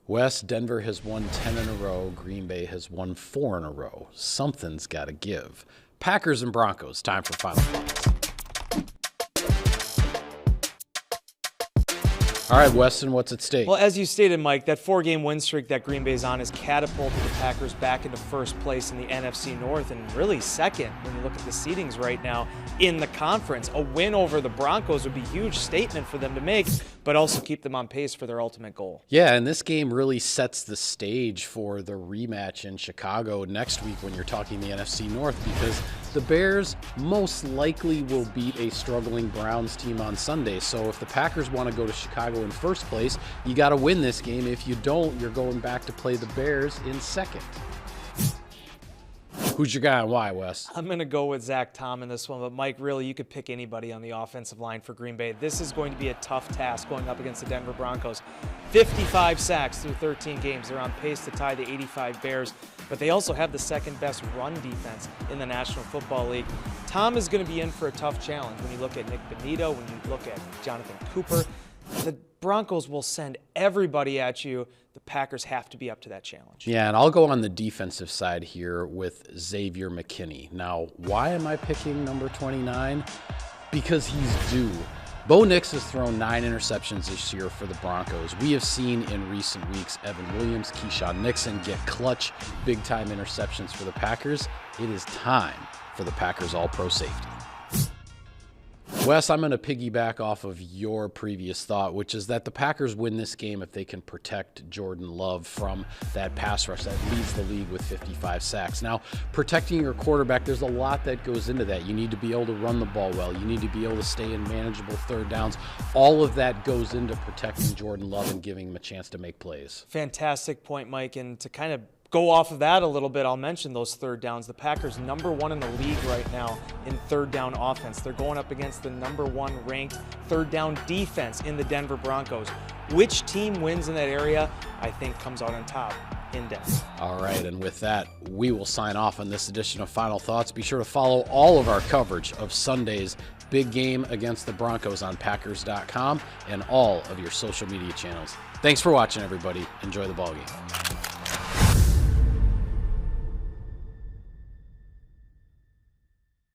Wes, Denver has won 10 in a row. Green Bay has won 4 in a row. Something's got to give. Packers and Broncos, time for final thoughts. All right, Weston, what's at stake? Well, as you stated, Mike, that 4-game win streak that Green Bay's on has catapulted the Packers back into first place in the NFC North and really second when you look at the seedings right now in the conference. A win over the Broncos would be a huge statement for them to make, but also keep them on pace for their ultimate goal. Yeah, and this game really sets the stage for the rematch in Chicago next week when you're talking the NFC North, because the Bears most likely will beat a struggling Browns team on Sunday. So if the Packers want to go to Chicago in first place, you got to win this game. If you don't, you're going back to play the Bears in second. Who's your guy and why, Wes? I'm going to go with Zach Tom in this one, but Mike, really, you could pick anybody on the offensive line for Green Bay. This is going to be a tough task going up against the Denver Broncos. 55 sacks through 13 games. They're on pace to tie the 85 Bears, but they also have the second best run defense in the National Football League. Tom is going to be in for a tough challenge when you look at Nick Bonito, when you look at Jonathan Cooper. The Broncos will send everybody at you. The Packers have to be up to that challenge. Yeah, and I'll go on the defensive side here with Xavier McKinney. Now, why am I picking number 29? Because he's due. Bo Nix has thrown 9 interceptions this year for the Broncos. We have seen in recent weeks Evan Williams, Keyshawn Nixon get clutch, big-time interceptions for the Packers. It is time for the Packers All-Pro safety. Wes, I'm going to piggyback off of your previous thought, which is that the Packers win this game if they can protect Jordan Love from that pass rush that leads the league with 55 sacks. Now, protecting your quarterback, there's a lot that goes into that. You need to be able to run the ball well. You need to be able to stay in manageable third downs. All of that goes into protecting Jordan Love and giving him a chance to make plays. Fantastic point, Mike, and to kind of go off of that a little bit, I'll mention those third downs. The Packers #1 in the league right now in third down offense. They're going up against the #1 ranked third down defense in the Denver Broncos. Which team wins in that area, I think, comes out on top in Denver. All right, and with that, we will sign off on this edition of Final Thoughts. Be sure to follow all of our coverage of Sunday's big game against the Broncos on Packers.com and all of your social media channels. Thanks for watching, everybody. Enjoy the ballgame.